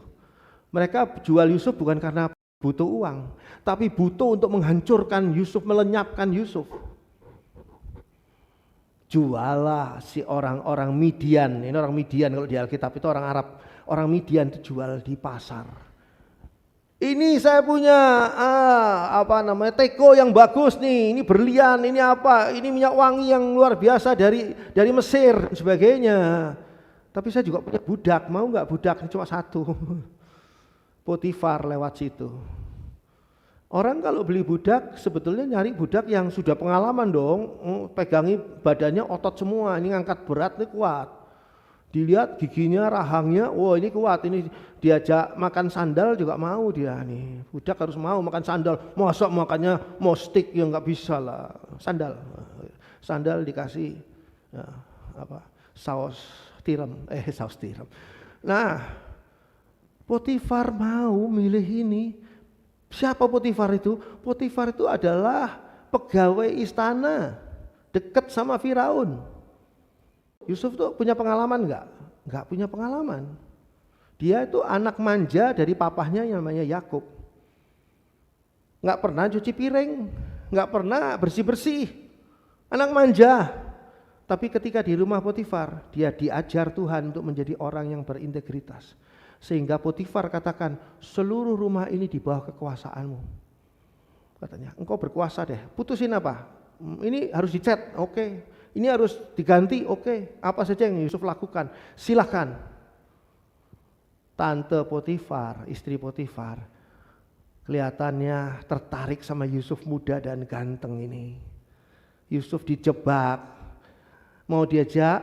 [SPEAKER 1] Mereka jual Yusuf bukan karena butuh uang, tapi butuh untuk menghancurkan Yusuf, melenyapkan Yusuf. Jualah si orang-orang Midian. Ini orang Midian kalau di Alkitab itu orang Arab. Orang Midian itu jual di pasar. Ini saya punya teko yang bagus nih, ini berlian, ini apa? Ini minyak wangi yang luar biasa dari Mesir dan sebagainya. Tapi saya juga punya budak, mau nggak budak? Cuma satu. Potifar lewat situ. Orang kalau beli budak sebetulnya nyari budak yang sudah pengalaman dong, pegangi badannya otot semua, ini ngangkat berat ini kuat. Dilihat giginya, rahangnya, wah ini kuat, ini diajak makan sandal juga mau dia nih. Budak harus mau makan sandal, masa makannya mau stick ya nggak bisa lah. Sandal dikasih saus tiram. Nah, Potifar mau milih ini. Siapa Potifar itu? Potifar itu adalah pegawai istana, dekat sama Firaun. Yusuf tuh punya pengalaman enggak? Enggak punya pengalaman. Dia itu anak manja dari papahnya yang namanya Yakub. Enggak pernah cuci piring, enggak pernah bersih-bersih. Anak manja. Tapi ketika di rumah Potifar, dia diajar Tuhan untuk menjadi orang yang berintegritas. Sehingga Potifar katakan, seluruh rumah ini di bawah kekuasaanmu. Katanya, engkau berkuasa deh, putusin apa? Ini harus dicat, oke. Ini harus diganti, oke. Apa saja yang Yusuf lakukan, silahkan. Tante Potifar, istri Potifar, kelihatannya tertarik sama Yusuf muda dan ganteng ini. Yusuf dijebak, mau diajak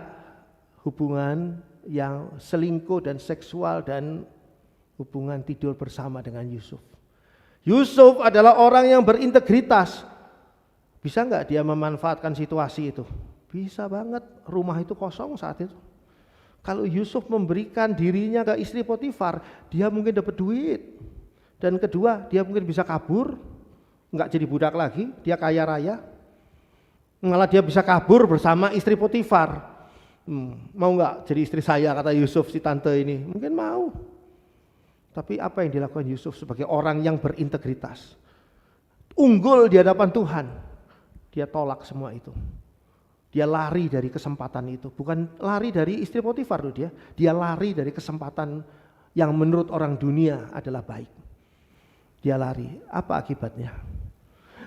[SPEAKER 1] hubungan yang selingkuh dan seksual dan hubungan tidur bersama dengan Yusuf. Yusuf adalah orang yang berintegritas. Bisa nggak dia memanfaatkan situasi itu? Bisa banget, rumah itu kosong saat itu. Kalau Yusuf memberikan dirinya ke istri Potifar, dia mungkin dapat duit. Dan kedua, dia mungkin bisa kabur, nggak jadi budak lagi, dia kaya raya. Malah dia bisa kabur bersama istri Potifar. Mau nggak jadi istri saya, kata Yusuf si tante ini? Mungkin mau. Tapi apa yang dilakukan Yusuf sebagai orang yang berintegritas? Unggul di hadapan Tuhan. Dia tolak semua itu. Dia lari dari kesempatan itu. Bukan lari dari istri Potifar loh dia. Dia lari dari kesempatan yang menurut orang dunia adalah baik. Dia lari. Apa akibatnya?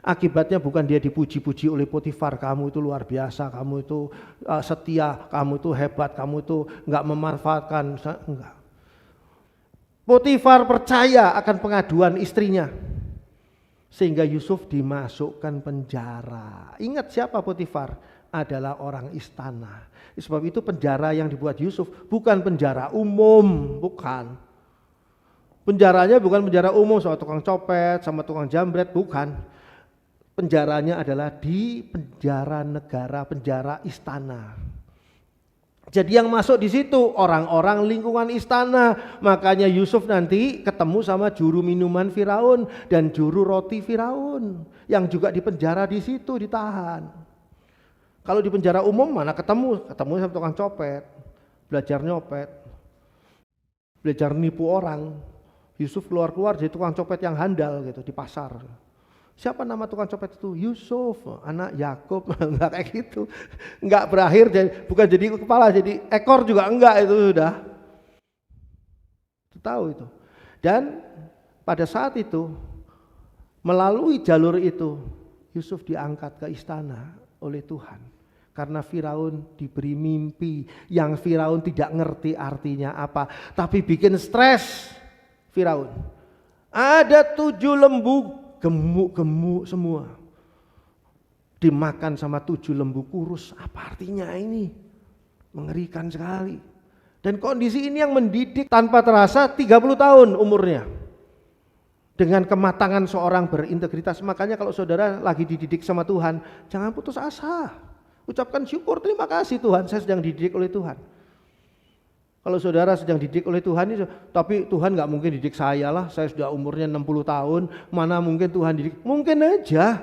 [SPEAKER 1] Akibatnya bukan dia dipuji-puji oleh Potifar. Kamu itu luar biasa, kamu itu setia, kamu itu hebat, kamu itu enggak memanfaatkan. Enggak. Potifar percaya akan pengaduan istrinya. Sehingga Yusuf dimasukkan penjara. Ingat siapa Potifar? Adalah orang istana. Sebab itu penjara yang dibuat Yusuf bukan penjara umum, bukan. Penjaranya bukan penjara umum sama tukang copet, sama tukang jambret, bukan. Penjaranya adalah di penjara negara, penjara istana. Jadi yang masuk di situ orang-orang lingkungan istana. Makanya Yusuf nanti ketemu sama juru minuman Firaun dan juru roti Firaun yang juga dipenjara di situ, ditahan. Kalau di penjara umum mana ketemu sama tukang copet, belajar nyopet, belajar nipu orang. Yusuf keluar jadi tukang copet yang handal gitu di pasar. Siapa nama tukang copet itu? Yusuf, anak Yakub. Enggak kayak gitu. Enggak berakhir bukan jadi kepala, jadi ekor juga enggak, itu sudah. Tahu itu. Dan pada saat itu melalui jalur itu Yusuf diangkat ke istana oleh Tuhan. Karena Firaun diberi mimpi yang Firaun tidak ngerti artinya apa, tapi bikin stres Firaun. Ada 7 lembu gemuk-gemuk semua. Dimakan sama 7 lembu kurus. Apa artinya ini? Mengerikan sekali. Dan kondisi ini yang mendidik tanpa terasa 30 tahun umurnya. Dengan kematangan seorang berintegritas. Makanya kalau saudara lagi dididik sama Tuhan, jangan putus asa. Ucapkan syukur, terima kasih Tuhan, saya sedang dididik oleh Tuhan. Kalau saudara sedang dididik oleh Tuhan, tapi Tuhan gak mungkin didik saya lah, saya sudah umurnya 60 tahun, mana mungkin Tuhan didik? Mungkin aja,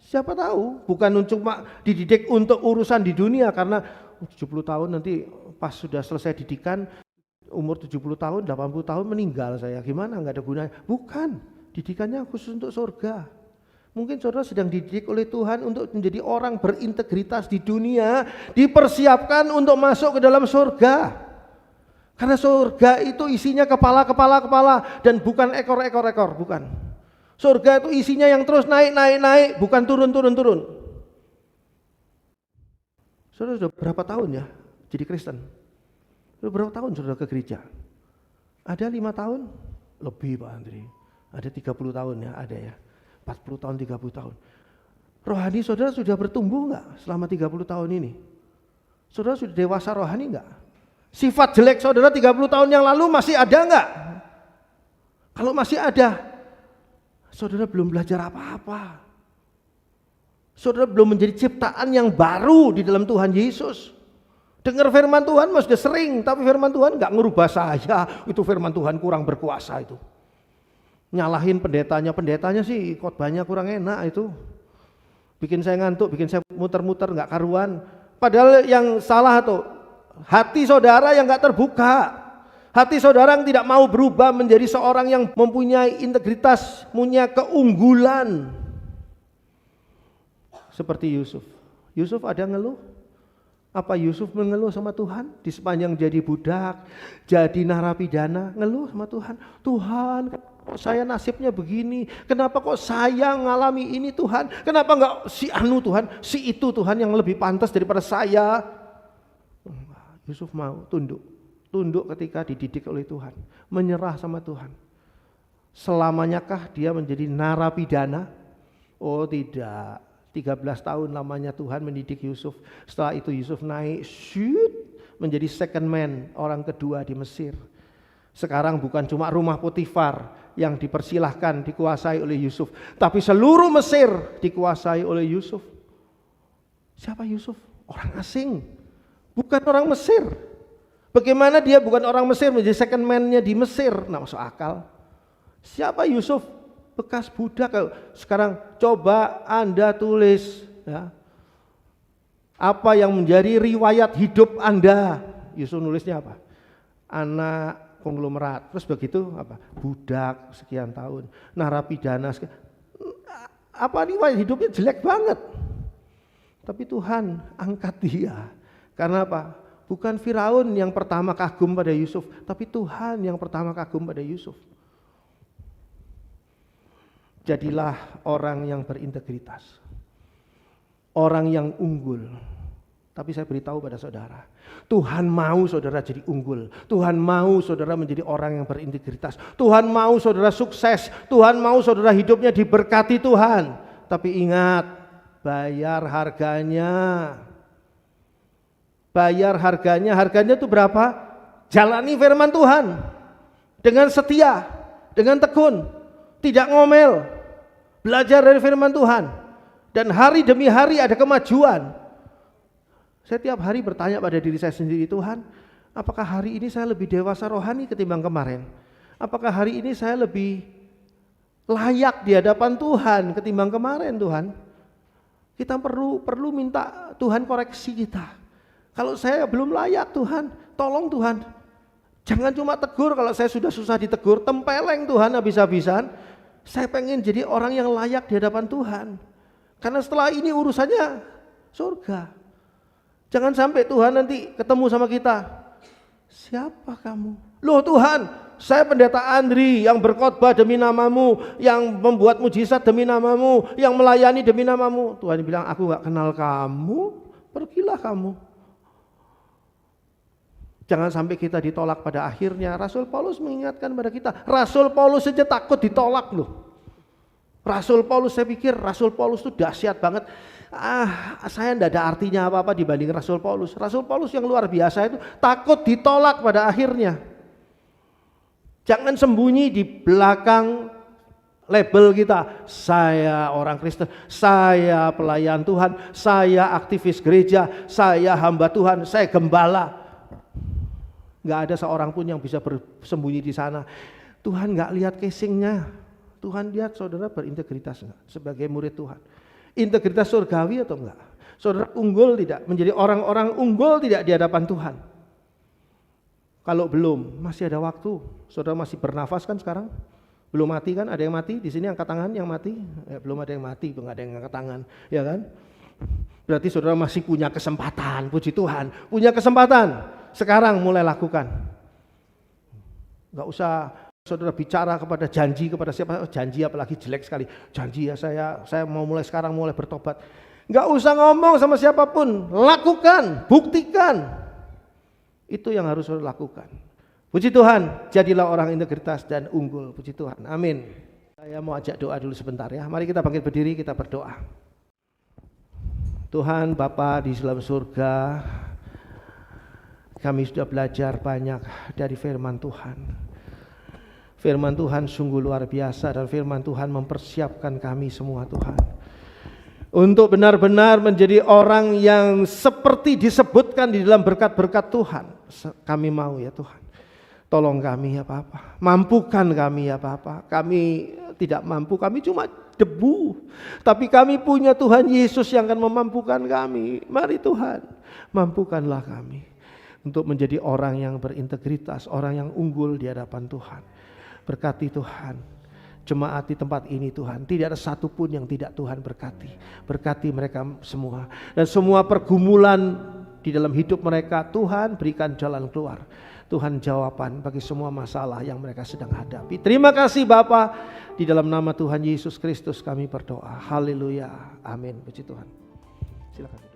[SPEAKER 1] siapa tahu, bukan cuma dididik untuk urusan di dunia, karena 70 tahun nanti pas sudah selesai didikan, umur 70 tahun, 80 tahun meninggal saya, gimana, gak ada gunanya. Bukan, didikannya khusus untuk surga. Mungkin saudara sedang dididik oleh Tuhan untuk menjadi orang berintegritas di dunia, dipersiapkan untuk masuk ke dalam surga. Karena surga itu isinya kepala dan bukan ekor, bukan. Surga itu isinya yang terus naik, bukan turun. Saudara sudah berapa tahun ya jadi Kristen? Sudah berapa tahun saudara ke gereja? Ada 5 tahun? Lebih Pak Andri. Ada 30 tahun ya, ada ya. 40 tahun, 30 tahun. Rohani saudara sudah bertumbuh enggak selama 30 tahun ini? Saudara sudah dewasa rohani enggak? Sifat jelek saudara 30 tahun yang lalu masih ada enggak? Kalau masih ada, saudara belum belajar apa-apa. Saudara belum menjadi ciptaan yang baru di dalam Tuhan Yesus. Dengar firman Tuhan mas sudah sering, tapi firman Tuhan enggak ngerubah saya. Itu firman Tuhan kurang berkuasa itu. Nyalahin pendetanya sih khotbahnya kurang enak itu. Bikin saya ngantuk, bikin saya muter-muter nggak karuan. Padahal yang salah tuh hati saudara yang nggak terbuka. Hati saudara yang tidak mau berubah menjadi seorang yang mempunyai integritas, punya keunggulan. Seperti Yusuf. Yusuf ada ngeluh? Apa Yusuf mengeluh sama Tuhan? Di sepanjang jadi budak, jadi narapidana, ngeluh sama Tuhan. Tuhan, Kok saya nasibnya begini? Kenapa kok saya ngalami ini Tuhan? Kenapa enggak si anu Tuhan, si itu Tuhan yang lebih pantas daripada saya? Yusuf mau tunduk ketika dididik oleh Tuhan, menyerah sama Tuhan. Selamanyakah dia menjadi narapidana? Oh tidak, 13 tahun lamanya Tuhan mendidik Yusuf. Setelah itu Yusuf naik menjadi second man, orang kedua di Mesir. Sekarang bukan cuma rumah Potifar yang dipersilahkan dikuasai oleh Yusuf, tapi seluruh Mesir dikuasai oleh Yusuf. Siapa Yusuf? Orang asing, bukan orang Mesir. Bagaimana dia bukan orang Mesir menjadi second man-nya di Mesir? Nah, masuk akal. Siapa Yusuf? Bekas budak. Sekarang coba Anda tulis ya, apa yang menjadi riwayat hidup Anda. Yusuf nulisnya apa? Anak konglomerat, terus begitu apa? Budak sekian tahun, narapidana sekian. Apa riwayat hidupnya jelek banget. Tapi Tuhan angkat dia. Karena apa? Bukan Firaun yang pertama kagum pada Yusuf, tapi Tuhan yang pertama kagum pada Yusuf. Jadilah orang yang berintegritas, orang yang unggul. Tapi saya beritahu pada saudara, Tuhan mau saudara jadi unggul. Tuhan mau saudara menjadi orang yang berintegritas. Tuhan mau saudara sukses. Tuhan mau saudara hidupnya diberkati Tuhan. Tapi ingat, bayar harganya. Bayar harganya. Harganya itu berapa? Jalani firman Tuhan dengan setia, dengan tekun, tidak ngomel. Belajar dari firman Tuhan. Dan hari demi hari ada kemajuan. Saya tiap hari bertanya pada diri saya sendiri, Tuhan, apakah hari ini saya lebih dewasa rohani ketimbang kemarin? Apakah hari ini saya lebih layak di hadapan Tuhan ketimbang kemarin, Tuhan? Kita perlu minta Tuhan koreksi kita. Kalau saya belum layak, Tuhan, tolong Tuhan. Jangan cuma tegur kalau saya sudah susah ditegur, tempeleng Tuhan habis-habisan. Saya pengen jadi orang yang layak di hadapan Tuhan. Karena setelah ini urusannya surga. Jangan sampai Tuhan nanti ketemu sama kita. Siapa kamu? Loh Tuhan, saya pendeta Andri yang berkhotbah demi namamu, yang membuat mujizat demi namamu, yang melayani demi namamu. Tuhan bilang, aku gak kenal kamu, pergilah kamu. Jangan sampai kita ditolak pada akhirnya. Rasul Paulus mengingatkan pada kita, Rasul Paulus saja takut ditolak loh. Rasul Paulus, saya pikir Rasul Paulus itu dahsyat banget. Saya tidak ada artinya apa-apa dibanding Rasul Paulus. Rasul Paulus yang luar biasa itu takut ditolak pada akhirnya. Jangan sembunyi di belakang label kita. Saya orang Kristen, saya pelayan Tuhan, saya aktivis gereja, saya hamba Tuhan, saya gembala. Gak ada seorang pun yang bisa bersembunyi di sana. Tuhan gak lihat casingnya. Tuhan lihat saudara berintegritas enggak sebagai murid Tuhan. Integritas surgawi atau enggak? Saudara unggul tidak? Menjadi orang-orang unggul tidak di hadapan Tuhan? Kalau belum, masih ada waktu. Saudara masih bernafas kan sekarang? Belum mati kan? Ada yang mati? Di sini angkat tangan yang mati? Ya, belum ada yang mati, belum ada yang angkat tangan. Ya kan? Berarti saudara masih punya kesempatan, puji Tuhan. Punya kesempatan. Sekarang mulai lakukan. Enggak usah saudara bicara kepada janji kepada siapa, janji apalagi jelek sekali. Janji ya saya mau mulai sekarang mulai bertobat. Enggak usah ngomong sama siapapun, lakukan, buktikan. Itu yang harus saudara lakukan. Puji Tuhan, jadilah orang integritas dan unggul. Puji Tuhan. Amin. Saya mau ajak doa dulu sebentar ya. Mari kita bangkit berdiri, kita berdoa. Tuhan Bapa di dalam surga, kami sudah belajar banyak dari firman Tuhan. Firman Tuhan sungguh luar biasa dan firman Tuhan mempersiapkan kami semua Tuhan. Untuk benar-benar menjadi orang yang seperti disebutkan di dalam berkat-berkat Tuhan. Kami mau ya Tuhan. Tolong kami ya Bapa. Mampukan kami ya Bapa. Kami tidak mampu, kami cuma debu. Tapi kami punya Tuhan Yesus yang akan memampukan kami. Mari Tuhan, mampukanlah kami. Untuk menjadi orang yang berintegritas, orang yang unggul di hadapan Tuhan. Berkati Tuhan jemaat di tempat ini Tuhan. Tidak ada satupun yang tidak Tuhan berkati. Berkati mereka semua. Dan semua pergumulan di dalam hidup mereka Tuhan berikan jalan keluar. Tuhan jawaban bagi semua masalah yang mereka sedang hadapi. Terima kasih Bapa, di dalam nama Tuhan Yesus Kristus kami berdoa. Haleluya. Amin. Puji Tuhan. Silakan.